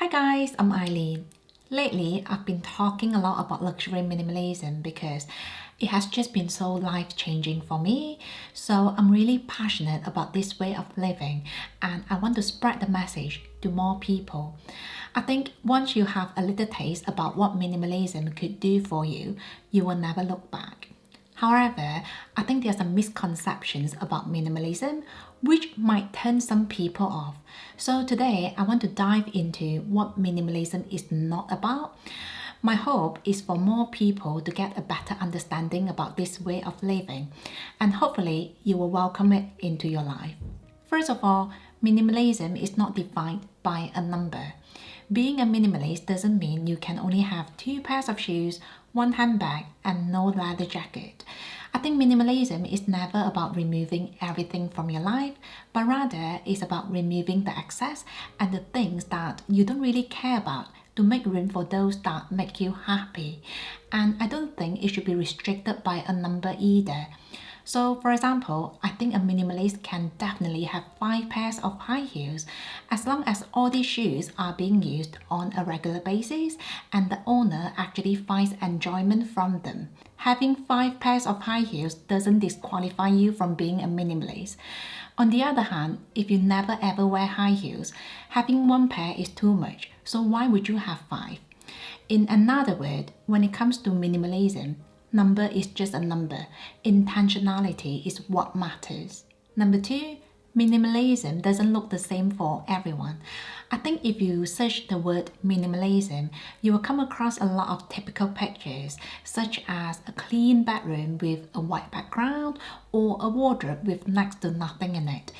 guys, I'm Eileen. Lately, I've been talking a lot about luxury minimalism because it has just been so life-changing for me. So I'm really passionate about this way of living and I want to spread the message to more people. I think once you have a little taste about what minimalism could do for you, you will never look back. However, I think there are some misconceptions about minimalism which might turn some people off. So today I want to dive into what minimalism is not about. My hope is for more people to get a better understanding about this way of living and hopefully you will welcome it into your life. First of all, minimalism is not defined by a number. Being a minimalist doesn't mean you can only have 2 pairs of shoes, 1 handbag, and no leather jacket. I think minimalism is never about removing everything from your life, but rather is about removing the excess and the things that you don't really care about to make room for those that make you happy. And I don't think it should be restricted by a number either. So for example, I think a minimalist can definitely have 5 pairs of high heels as long as all these shoes are being used on a regular basis and the owner actually finds enjoyment from them. Having 5 pairs of high heels doesn't disqualify you from being a minimalist. On the other hand, if you never ever wear high heels, having 1 pair is too much, so why would you have 5? In another word, when it comes to minimalism, number is just a number. Intentionality is what matters. Number 2, minimalism doesn't look the same for everyone. I think if you search the word minimalism, you will come across a lot of typical pictures, such as a clean bedroom with a white background or a wardrobe with next to nothing in it.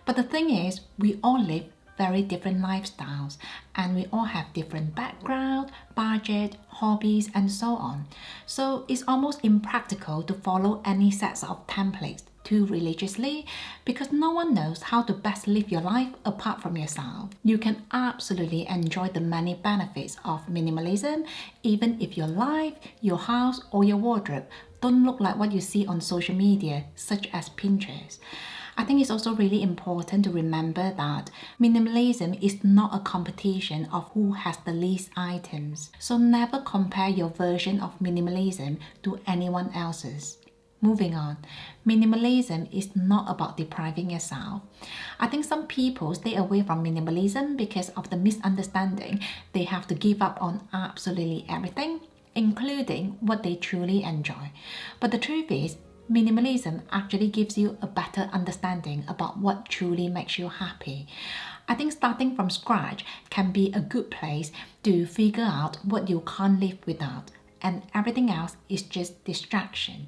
But the thing is, we all live very different lifestyles and we all have different background, budget, hobbies and so on. So it's almost impractical to follow any sets of templates too religiously because no one knows how to best live your life apart from yourself. You can absolutely enjoy the many benefits of minimalism even if your life, your house or your wardrobe don't look like what you see on social media such as Pinterest. I think it's also really important to remember that minimalism is not a competition of who has the least items. So never compare your version of minimalism to anyone else's. Moving on, minimalism is not about depriving yourself. I think some people stay away from minimalism because of the misunderstanding they have to give up on absolutely everything, including what they truly enjoy. But the truth is, minimalism actually gives you a better understanding about what truly makes you happy. I think starting from scratch can be a good place to figure out what you can't live without, and everything else is just distraction.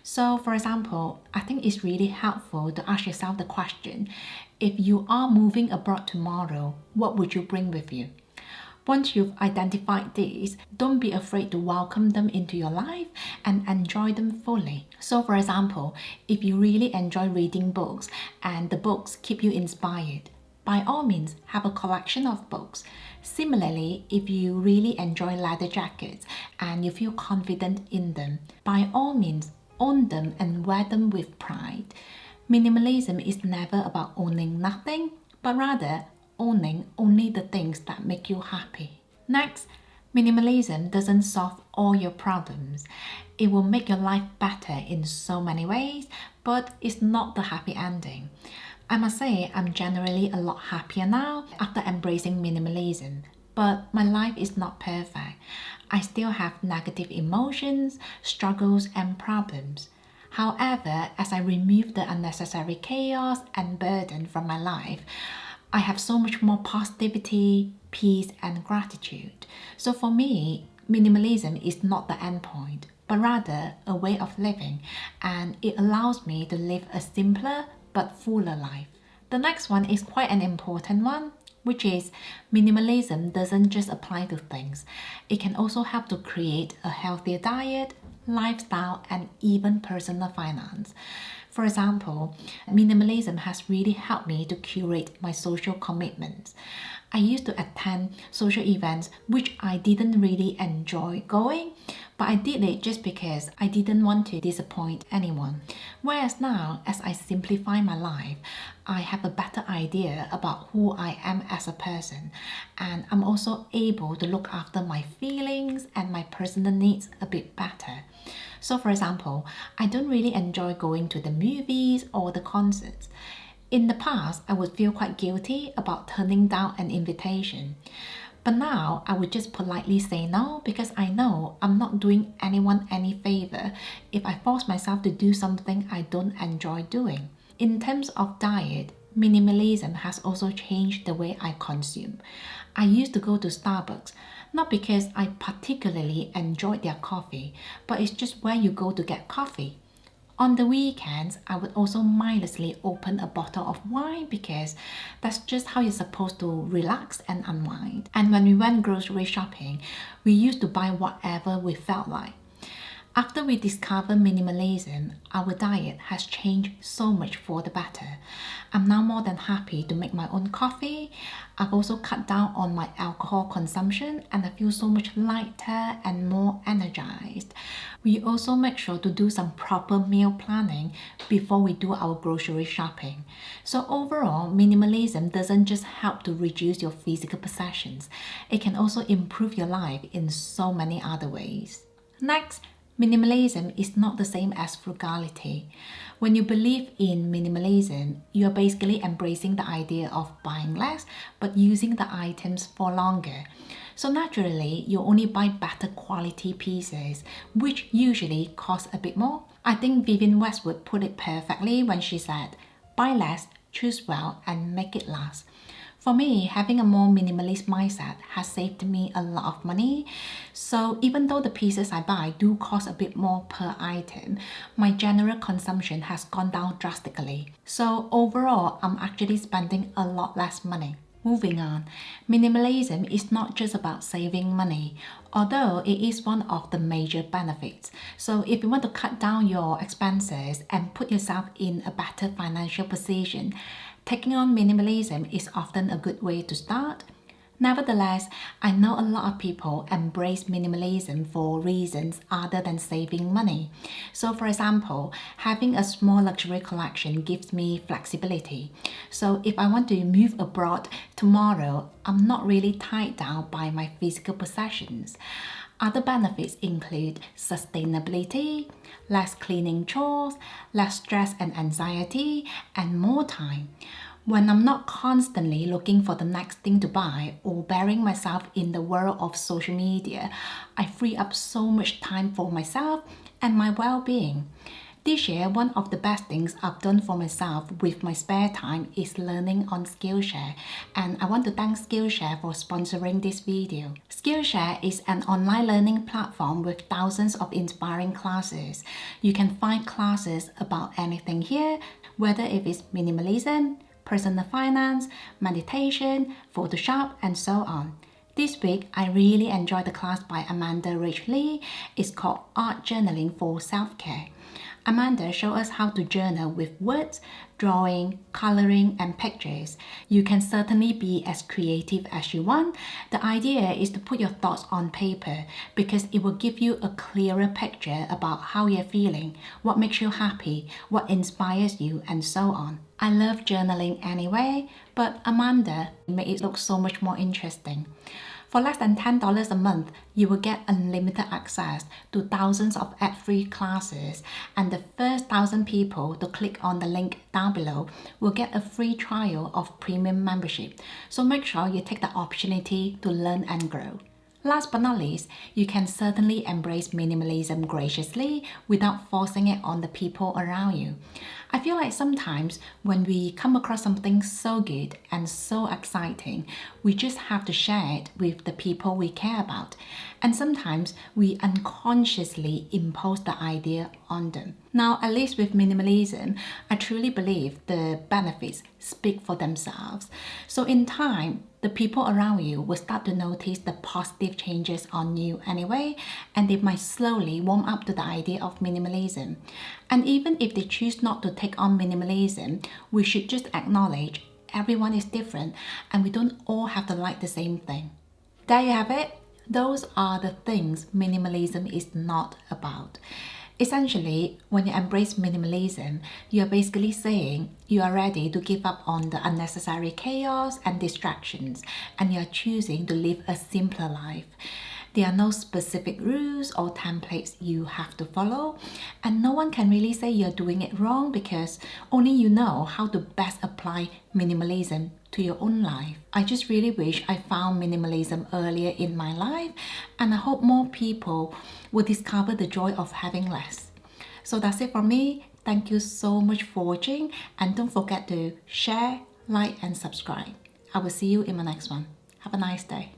So for example, I think it's really helpful to ask yourself the question, if you are moving abroad tomorrow, what would you bring with you? Once you've identified these, don't be afraid to welcome them into your life and enjoy them fully. So for example, if you really enjoy reading books and the books keep you inspired, by all means have a collection of books. Similarly, if you really enjoy leather jackets and you feel confident in them, by all means own them and wear them with pride. Minimalism is never about owning nothing, but rather owning only the things that make you happy. Next, minimalism doesn't solve all your problems. It will make your life better in so many ways, but it's not the happy ending. I must say I'm generally a lot happier now after embracing minimalism, but my life is not perfect. I still have negative emotions, struggles and problems. However, as I remove the unnecessary chaos and burden from my life, I have so much more positivity, peace and gratitude. So for me, minimalism is not the end point, but rather a way of living, and it allows me to live a simpler but fuller life. The next one is quite an important one, which is minimalism doesn't just apply to things. It can also help to create a healthier diet, lifestyle and even personal finance. For example, minimalism has really helped me to curate my social commitments. I used to attend social events which I didn't really enjoy going, But I did it just because I didn't want to disappoint anyone. Whereas now, as I simplify my life, I have a better idea about who I am as a person, and I'm also able to look after my feelings and my personal needs a bit better. So for example, I don't really enjoy going to the movies or the concerts. In the past, I would feel quite guilty about turning down an invitation. But now I would just politely say no because I know I'm not doing anyone any favor if I force myself to do something I don't enjoy doing. In terms of diet, minimalism has also changed the way I consume. I used to go to Starbucks not because I particularly enjoyed their coffee, but it's just where you go to get coffee. On the weekends, I would also mindlessly open a bottle of wine because that's just how you're supposed to relax and unwind. And when we went grocery shopping, we used to buy whatever we felt like. After we discovered minimalism, our diet has changed so much for the better. I'm now more than happy to make my own coffee. I've also cut down on my alcohol consumption and I feel so much lighter and more energized. We also make sure to do some proper meal planning before we do our grocery shopping. So overall, minimalism doesn't just help to reduce your physical possessions, it can also improve your life in so many other ways. Next, minimalism is not the same as frugality. When you believe in minimalism, you're basically embracing the idea of buying less but using the items for longer. So naturally, you only buy better quality pieces, which usually cost a bit more. I think Vivienne Westwood put it perfectly when she said, "Buy less, choose well, and make it last." For me, having a more minimalist mindset has saved me a lot of money. So even though the pieces I buy do cost a bit more per item, my general consumption has gone down drastically. So overall, I'm actually spending a lot less money. Moving on, minimalism is not just about saving money, although it is one of the major benefits. So if you want to cut down your expenses and put yourself in a better financial position, taking on minimalism is often a good way to start. Nevertheless, I know a lot of people embrace minimalism for reasons other than saving money. So for example, having a small luxury collection gives me flexibility. So if I want to move abroad tomorrow, I'm not really tied down by my physical possessions. Other benefits include sustainability, less cleaning chores, less stress and anxiety, and more time. When I'm not constantly looking for the next thing to buy or burying myself in the world of social media, I free up so much time for myself and my well-being. This year, one of the best things I've done for myself with my spare time is learning on Skillshare, and I want to thank Skillshare for sponsoring this video. Skillshare is an online learning platform with thousands of inspiring classes. You can find classes about anything here, whether it is minimalism, personal finance, meditation, Photoshop, and so on. This week, I really enjoyed the class by Amanda Rich Lee. It's called Art Journaling for Self-Care. Amanda showed us how to journal with words, drawing, coloring, and pictures. You can certainly be as creative as you want. The idea is to put your thoughts on paper because it will give you a clearer picture about how you're feeling, what makes you happy, what inspires you, and so on. I love journaling anyway, but Amanda made it look so much more interesting. For less than $10 a month, you will get unlimited access to thousands of ad-free classes, and the first 1,000 people to click on the link down below will get a free trial of premium membership. So make sure you take the opportunity to learn and grow. Last but not least, you can certainly embrace minimalism graciously without forcing it on the people around you. I feel like sometimes when we come across something so good and so exciting, we just have to share it with the people we care about. And sometimes we unconsciously impose the idea on them. Now, at least with minimalism, I truly believe the benefits speak for themselves. So in time, the people around you will start to notice the positive changes on you anyway, and they might slowly warm up to the idea of minimalism. And even if they choose not to take on minimalism, we should just acknowledge everyone is different and we don't all have to like the same thing. There you have it. Those are the things minimalism is not about. Essentially, when you embrace minimalism, you are basically saying you are ready to give up on the unnecessary chaos and distractions, and you are choosing to live a simpler life. There are no specific rules or templates you have to follow, and no one can really say you're doing it wrong because only you know how to best apply minimalism to your own life. I just really wish I found minimalism earlier in my life, and I hope more people will discover the joy of having less. So that's it from me. Thank you so much for watching, and don't forget to share, like, and subscribe. I will see you in my next one. Have a nice day.